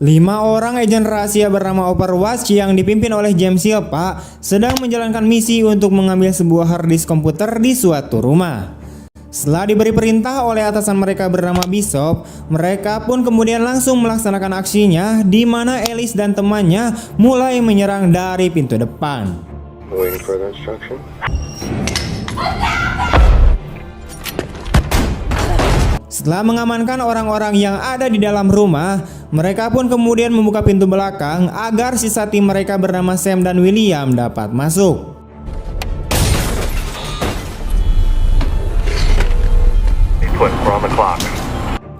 5 orang agen rahasia bernama Overwatch yang dipimpin oleh James Silva sedang menjalankan misi untuk mengambil sebuah harddisk komputer di suatu rumah. Setelah diberi perintah oleh atasan mereka bernama Bishop, mereka pun kemudian langsung melaksanakan aksinya, di mana Alice dan temannya mulai menyerang dari pintu depan. Setelah mengamankan orang-orang yang ada di dalam rumah, mereka pun kemudian membuka pintu belakang agar sisa tim mereka bernama Sam dan William dapat masuk.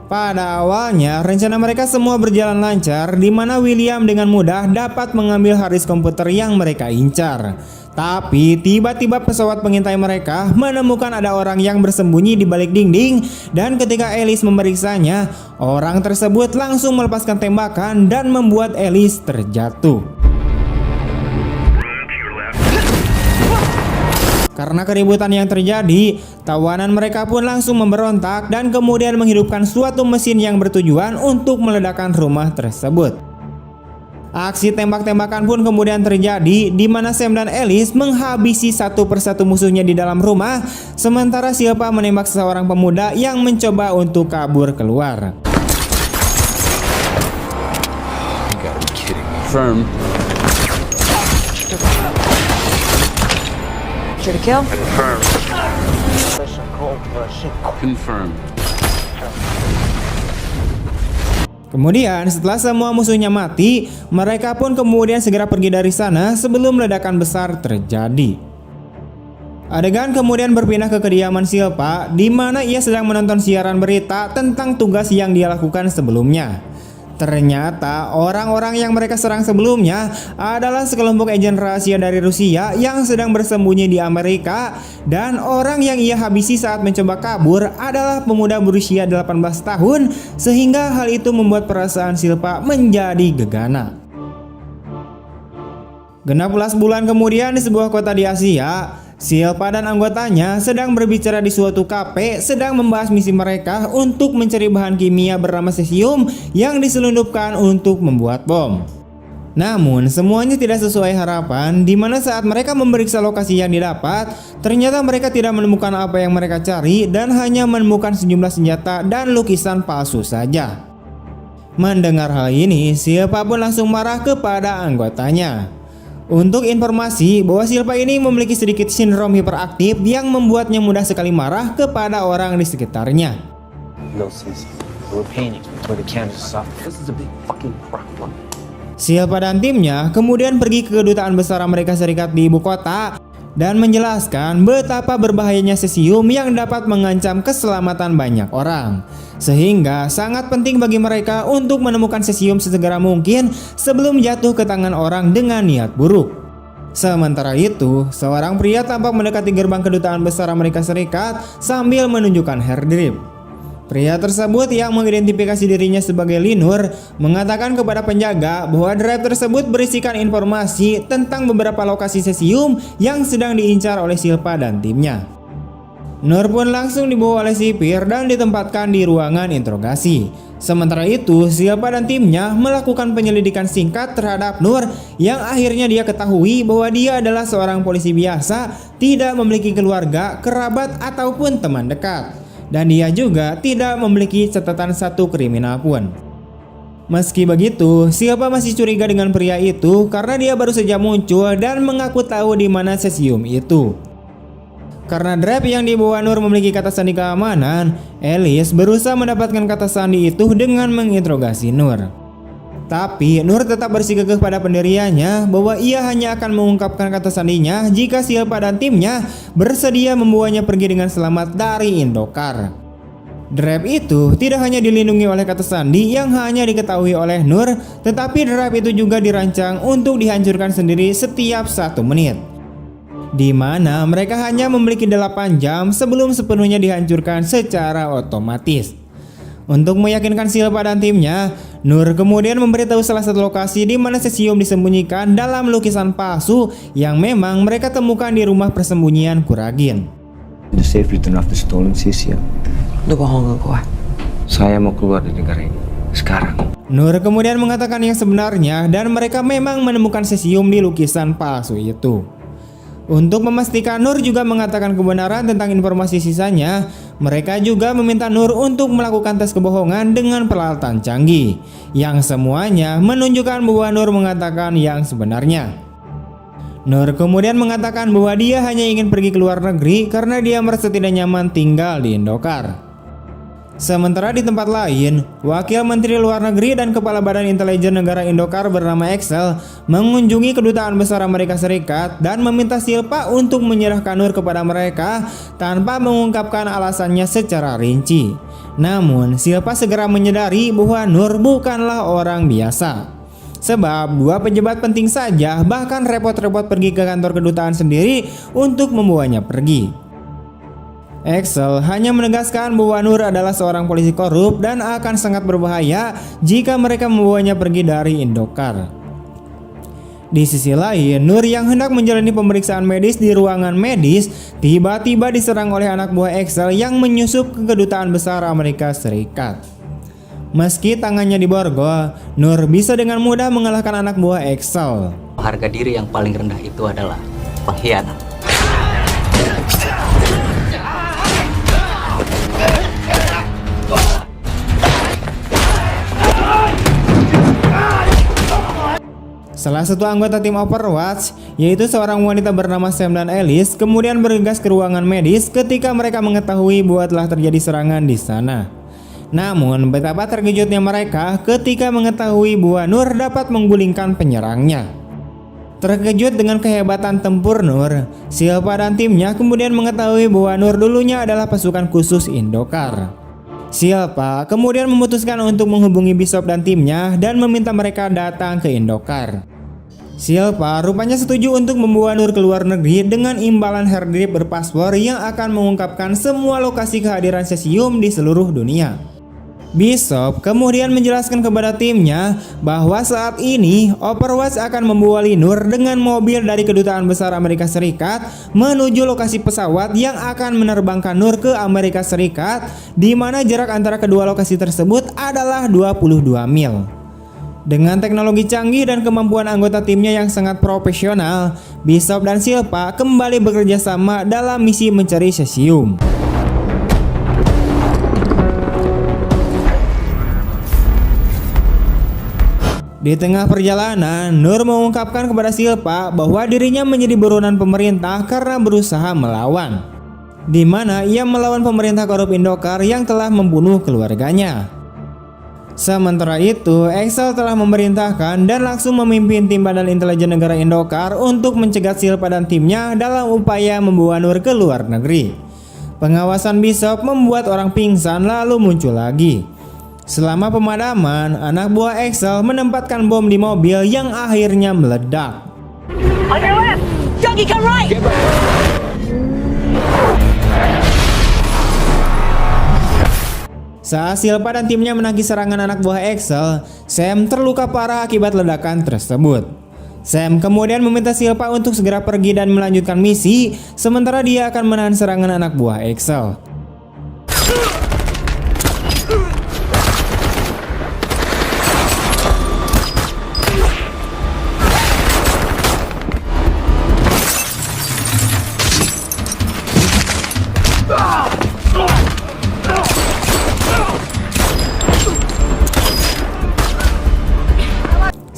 Pada awalnya, rencana mereka semua berjalan lancar, di mana William dengan mudah dapat mengambil harddisk komputer yang mereka incar. Tapi tiba-tiba pesawat pengintai mereka menemukan ada orang yang bersembunyi di balik dinding, dan ketika Alice memeriksanya, orang tersebut langsung melepaskan tembakan dan membuat Alice terjatuh. Karena keributan yang terjadi, tawanan mereka pun langsung memberontak dan kemudian menghidupkan suatu mesin yang bertujuan untuk meledakkan rumah tersebut. Aksi tembak-tembakan pun kemudian terjadi, di mana Sam dan Alice menghabisi satu persatu musuhnya di dalam rumah, sementara Silva menembak seorang pemuda yang mencoba untuk kabur keluar. Confirm. Should have killed? Confirm. Kemudian setelah semua musuhnya mati, mereka pun kemudian segera pergi dari sana sebelum ledakan besar terjadi. Adegan kemudian berpindah ke kediaman Silva, di mana ia sedang menonton siaran berita tentang tugas yang dia lakukan sebelumnya. Ternyata orang-orang yang mereka serang sebelumnya adalah sekelompok agen rahasia dari Rusia yang sedang bersembunyi di Amerika, dan orang yang ia habisi saat mencoba kabur adalah pemuda berusia 18 tahun, sehingga hal itu membuat perasaan Silva menjadi gegana. Genap 11 bulan kemudian di sebuah kota di Asia, Silva dan anggotanya sedang berbicara di suatu kafe, sedang membahas misi mereka untuk mencari bahan kimia bernama cesium yang diselundupkan untuk membuat bom. Namun semuanya tidak sesuai harapan, di mana saat mereka memeriksa lokasi yang didapat, ternyata mereka tidak menemukan apa yang mereka cari dan hanya menemukan sejumlah senjata dan lukisan palsu saja. Mendengar hal ini, Silva pun langsung marah kepada anggotanya. Untuk informasi bahwa Silva ini memiliki sedikit sindrom hiperaktif yang membuatnya mudah sekali marah kepada orang di sekitarnya. Silva dan timnya kemudian pergi ke kedutaan besar Amerika Serikat di ibu kota dan menjelaskan betapa berbahayanya cesium yang dapat mengancam keselamatan banyak orang, sehingga sangat penting bagi mereka untuk menemukan cesium sesegera mungkin sebelum jatuh ke tangan orang dengan niat buruk. Sementara itu, seorang pria tampak mendekati gerbang kedutaan besar Amerika Serikat sambil menunjukkan hard-drive. Pria tersebut yang mengidentifikasi dirinya sebagai Linur mengatakan kepada penjaga bahwa drive tersebut berisikan informasi tentang beberapa lokasi cesium yang sedang diincar oleh Silva dan timnya. Nur pun langsung dibawa oleh sipir dan ditempatkan di ruangan interogasi. Sementara itu, Silva dan timnya melakukan penyelidikan singkat terhadap Nur yang akhirnya dia ketahui bahwa dia adalah seorang polisi biasa, tidak memiliki keluarga, kerabat ataupun teman dekat. Dan dia juga tidak memiliki catatan satu kriminal pun. Meski begitu, Silva masih curiga dengan pria itu karena dia baru saja muncul dan mengaku tahu di mana cesium itu. Karena drive yang dibawa Nur memiliki kata sandi keamanan, Alice berusaha mendapatkan kata sandi itu dengan menginterogasi Nur. Tapi Nur tetap bersikukuh pada pendiriannya bahwa ia hanya akan mengungkapkan kata sandinya jika Silva dan timnya bersedia membawanya pergi dengan selamat dari Indokar. Drive itu tidak hanya dilindungi oleh kata sandi yang hanya diketahui oleh Nur, tetapi drive itu juga dirancang untuk dihancurkan sendiri setiap 1 menit. Di mana mereka hanya memiliki 8 jam sebelum sepenuhnya dihancurkan secara otomatis. Untuk meyakinkan Silva dan timnya, Nur kemudian memberitahu salah satu lokasi di mana cesium disembunyikan dalam lukisan palsu yang memang mereka temukan di rumah persembunyian Kuragin. The safe return of the stolen cesium. Lu bohong ke gua. Saya mau keluar dari negara ini. sekarang. Nur kemudian mengatakan yang sebenarnya dan mereka memang menemukan cesium di lukisan palsu itu. Untuk memastikan Nur juga mengatakan kebenaran tentang informasi sisanya, mereka juga meminta Nur untuk melakukan tes kebohongan dengan peralatan canggih, yang semuanya menunjukkan bahwa Nur mengatakan yang sebenarnya. Nur kemudian mengatakan bahwa dia hanya ingin pergi ke luar negeri karena dia merasa tidak nyaman tinggal di Indokar. Sementara di tempat lain, Wakil Menteri Luar Negeri dan Kepala Badan Intelijen Negara Indokar bernama Excel mengunjungi Kedutaan Besar Amerika Serikat dan meminta Silpa untuk menyerahkan Nur kepada mereka tanpa mengungkapkan alasannya secara rinci. Namun, Silpa segera menyadari bahwa Nur bukanlah orang biasa. Sebab dua pejabat penting saja bahkan repot-repot pergi ke kantor kedutaan sendiri untuk membawanya pergi. Excel hanya menegaskan bahwa Nur adalah seorang polisi korup dan akan sangat berbahaya jika mereka membawanya pergi dari Indokar. Di sisi lain, Nur yang hendak menjalani pemeriksaan medis di ruangan medis tiba-tiba diserang oleh anak buah Excel yang menyusup ke Kedutaan Besar Amerika Serikat. Meski tangannya diborgol, Nur bisa dengan mudah mengalahkan anak buah Excel. Harga diri yang paling rendah itu adalah pengkhianat. Salah satu anggota tim Overwatch, yaitu seorang wanita bernama Sam dan Alice, kemudian bergegas ke ruangan medis ketika mereka mengetahui bahwa telah terjadi serangan di sana. Namun, betapa terkejutnya mereka ketika mengetahui bahwa Nur dapat menggulingkan penyerangnya. Terkejut dengan kehebatan tempur Nur, Silpa dan timnya kemudian mengetahui bahwa Nur dulunya adalah pasukan khusus Indokar. Silpa kemudian memutuskan untuk menghubungi Bishop dan timnya dan meminta mereka datang ke Indokar. Silpa rupanya setuju untuk membawa Nur ke luar negeri dengan imbalan harddisk berpaspor yang akan mengungkapkan semua lokasi kehadiran cesium di seluruh dunia. Bishop kemudian menjelaskan kepada timnya bahwa saat ini Overwatch akan membawa Nur dengan mobil dari Kedutaan Besar Amerika Serikat menuju lokasi pesawat yang akan menerbangkan Nur ke Amerika Serikat, di mana jarak antara kedua lokasi tersebut adalah 22 mil. Dengan teknologi canggih dan kemampuan anggota timnya yang sangat profesional, Bishop dan Silpa kembali bekerja sama dalam misi mencari cesium. Di tengah perjalanan, Nur mengungkapkan kepada Silpa bahwa dirinya menjadi buronan pemerintah karena berusaha melawan, di mana ia melawan pemerintah korup Indokar yang telah membunuh keluarganya. Sementara itu, Excel telah memerintahkan dan langsung memimpin tim Badan Intelijen Negara Indokar untuk mencegat Silpa dan timnya dalam upaya membawa Nur ke luar negeri. Pengawasan Bishop membuat orang pingsan lalu muncul lagi. Selama pemadaman, anak buah Excel menempatkan bom di mobil yang akhirnya meledak. On your left! Junkie, come right! Saat Silpa dan timnya menagih serangan anak buah Excel, Sam terluka parah akibat ledakan tersebut. Sam kemudian meminta Silpa untuk segera pergi dan melanjutkan misi, sementara dia akan menahan serangan anak buah Excel.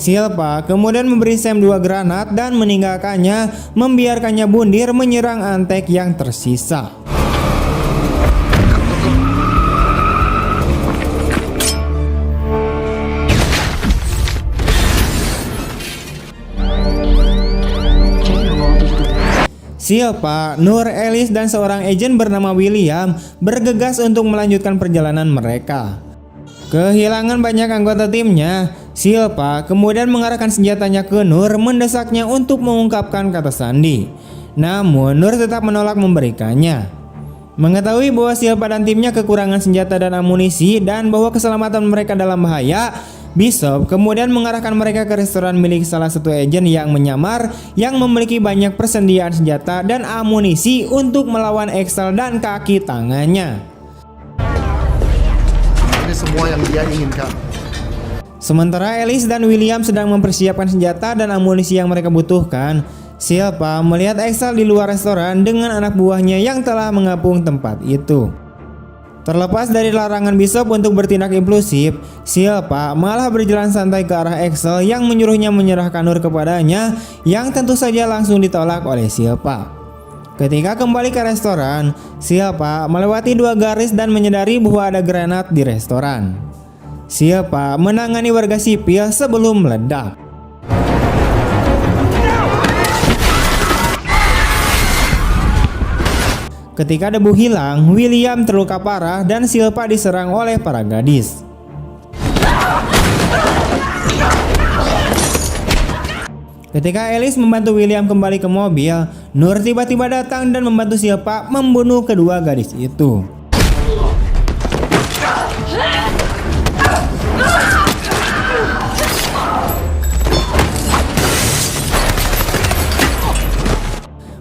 Silpa kemudian memberi Sam 2 granat dan meninggalkannya, membiarkannya bundir menyerang Antek yang tersisa. Silpa, Nur, Alice, dan seorang agen bernama William bergegas untuk melanjutkan perjalanan mereka. Kehilangan banyak anggota timnya, Silpa kemudian mengarahkan senjatanya ke Nur, mendesaknya untuk mengungkapkan kata sandi. Namun Nur tetap menolak memberikannya. Mengetahui bahwa Silpa dan timnya kekurangan senjata dan amunisi dan bahwa keselamatan mereka dalam bahaya, Bishop kemudian mengarahkan mereka ke restoran milik salah satu agen yang menyamar yang memiliki banyak persediaan senjata dan amunisi untuk melawan Excel dan kaki tangannya. Ini semua yang dia inginkan. Sementara Alice dan William sedang mempersiapkan senjata dan amunisi yang mereka butuhkan, Silpa melihat Axel di luar restoran dengan anak buahnya yang telah mengepung tempat itu. Terlepas dari larangan Bishop untuk bertindak impulsif, Silpa malah berjalan santai ke arah Axel yang menyuruhnya menyerahkan Nur kepadanya, yang tentu saja langsung ditolak oleh Silpa. Ketika kembali ke restoran, Silpa melewati 2 garis dan menyadari bahwa ada granat di restoran. Silpa menangani warga sipil sebelum meledak. Ketika debu hilang, William terluka parah dan Silpa diserang oleh para gadis. Ketika Alice membantu William kembali ke mobil, Nur tiba-tiba datang dan membantu Silpa membunuh kedua gadis itu.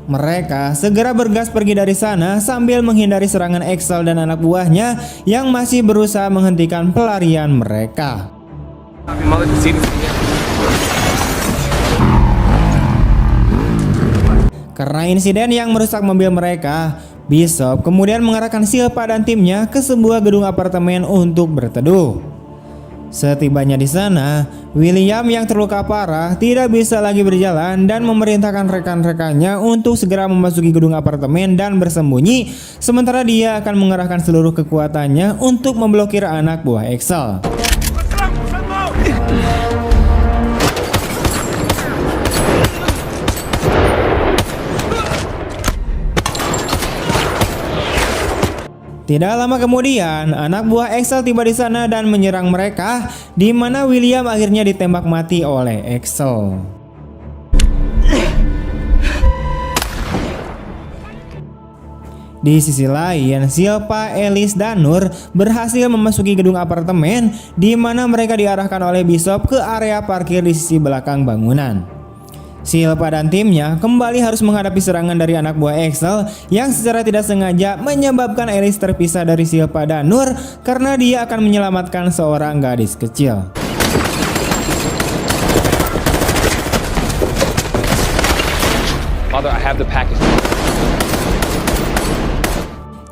Mereka segera bergas pergi dari sana sambil menghindari serangan Axel dan anak buahnya yang masih berusaha menghentikan pelarian mereka. Karena insiden yang merusak mobil mereka, Bishop kemudian mengarahkan Silpa dan timnya ke sebuah gedung apartemen untuk berteduh. Setibanya di sana, William yang terluka parah tidak bisa lagi berjalan dan memerintahkan rekan-rekannya untuk segera memasuki gedung apartemen dan bersembunyi, sementara dia akan mengerahkan seluruh kekuatannya untuk memblokir anak buah Axel. Tidak lama kemudian, anak buah Axel tiba di sana dan menyerang mereka, di mana William akhirnya ditembak mati oleh Axel. Di sisi lain, Silpa, Alice, dan Nur berhasil memasuki gedung apartemen, di mana mereka diarahkan oleh Bishop ke area parkir di sisi belakang bangunan. Silpa dan timnya kembali harus menghadapi serangan dari anak buah Axel yang secara tidak sengaja menyebabkan Alice terpisah dari Silpa dan Nur karena dia akan menyelamatkan seorang gadis kecil. Father, I have the package.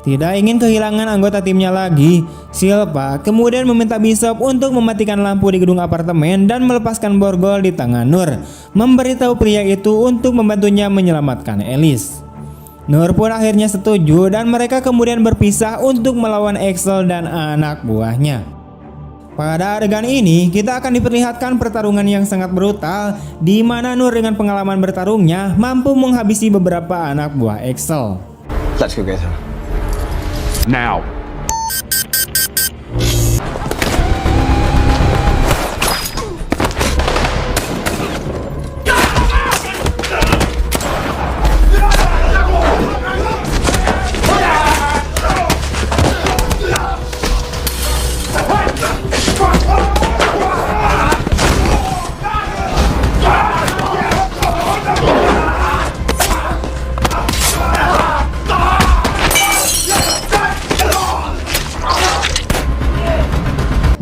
Tidak ingin kehilangan anggota timnya lagi, Silpa kemudian meminta Bishop untuk mematikan lampu di gedung apartemen dan melepaskan borgol di tangan Nur, memberitahu pria itu untuk membantunya menyelamatkan Alice. Nur pun akhirnya setuju dan mereka kemudian berpisah untuk melawan Axel dan anak buahnya. Pada adegan ini, kita akan diperlihatkan pertarungan yang sangat brutal, di mana Nur dengan pengalaman bertarungnya mampu menghabisi beberapa anak buah Axel. Let's go get her. Now.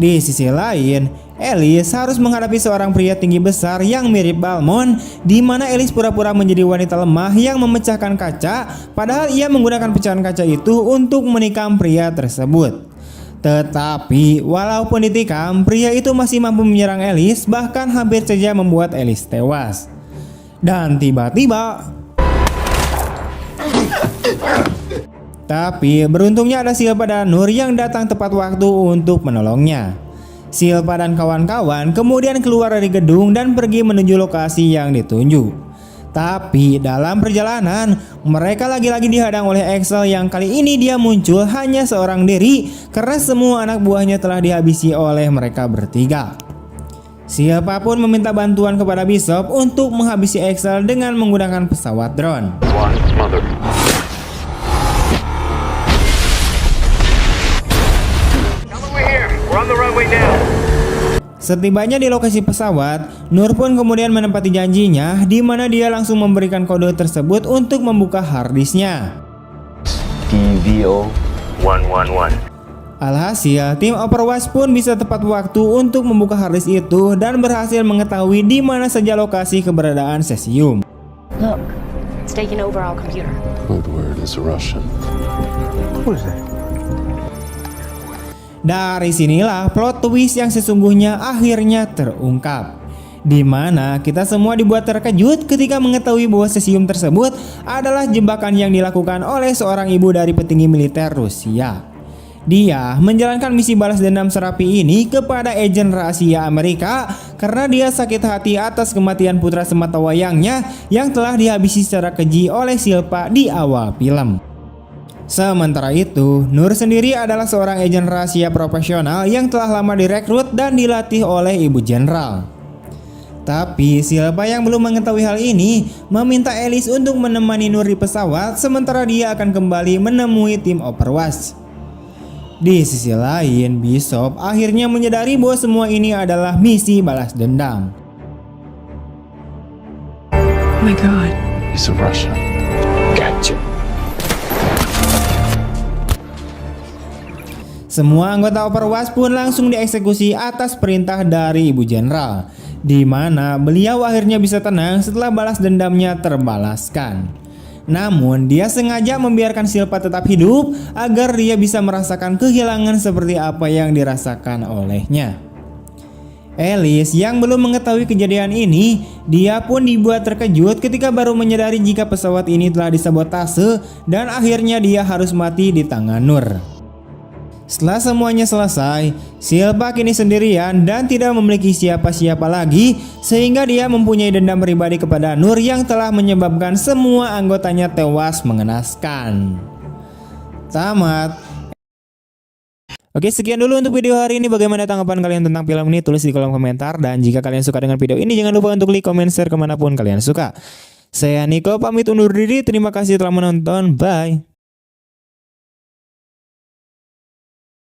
Di sisi lain, Alice harus menghadapi seorang pria tinggi besar yang mirip Balmond, di mana Alice pura-pura menjadi wanita lemah yang memecahkan kaca, padahal ia menggunakan pecahan kaca itu untuk menikam pria tersebut. Tetapi walaupun ditikam, pria itu masih mampu menyerang Alice, bahkan hampir saja membuat Alice tewas. Dan tiba-tiba, tapi beruntungnya ada Silpa dan Nur yang datang tepat waktu untuk menolongnya. Silpa dan kawan-kawan kemudian keluar dari gedung dan pergi menuju lokasi yang ditunjuk. Tapi dalam perjalanan, mereka lagi-lagi dihadang oleh Axel yang kali ini dia muncul hanya seorang diri karena semua anak buahnya telah dihabisi oleh mereka bertiga. Silpa pun meminta bantuan kepada Bishop untuk menghabisi Axel dengan menggunakan pesawat drone. Setibanya di lokasi pesawat, Nur pun kemudian menepati janjinya, di mana dia langsung memberikan kode tersebut untuk membuka harddisknya. DVO 111. Alhasil, tim Overwatch pun bisa tepat waktu untuk membuka harddisk itu dan berhasil mengetahui di mana saja lokasi keberadaan Cesium. Look, it's taking over our computer. Woodward is Russian. Dari sinilah plot twist yang sesungguhnya akhirnya terungkap, di mana kita semua dibuat terkejut ketika mengetahui bahwa Cesium tersebut adalah jebakan yang dilakukan oleh seorang ibu dari petinggi militer Rusia. Dia menjalankan misi balas dendam serapi ini kepada agen rahasia Amerika karena dia sakit hati atas kematian putra sematawayangnya yang telah dihabisi secara keji oleh Silpa di awal film. Sementara itu, Nur sendiri adalah seorang agen rahasia profesional yang telah lama direkrut dan dilatih oleh Ibu Jenderal. Tapi Silpa yang belum mengetahui hal ini meminta Alice untuk menemani Nur di pesawat sementara dia akan kembali menemui tim Overwatch. Di sisi lain, Bishop akhirnya menyadari bahwa semua ini adalah misi balas dendam. Oh my god. He's a Russian. Gotcha. Semua anggota Overwatch pun langsung dieksekusi atas perintah dari Ibu Jenderal, di mana beliau akhirnya bisa tenang setelah balas dendamnya terbalaskan. Namun dia sengaja membiarkan Silpa tetap hidup agar dia bisa merasakan kehilangan seperti apa yang dirasakan olehnya. Alice yang belum mengetahui kejadian ini, dia pun dibuat terkejut ketika baru menyadari jika pesawat ini telah disabotase dan akhirnya dia harus mati di tangan Nur. Setelah semuanya selesai, Silpa kini sendirian dan tidak memiliki siapa-siapa lagi sehingga dia mempunyai dendam pribadi kepada Nur yang telah menyebabkan semua anggotanya tewas mengenaskan. Tamat. Oke, sekian dulu untuk video hari ini. Bagaimana tanggapan kalian tentang film ini? Tulis di kolom komentar. Dan jika kalian suka dengan video ini, jangan lupa untuk like, comment, share kemanapun kalian suka. Saya Niko pamit undur diri. Terima kasih telah menonton. Bye.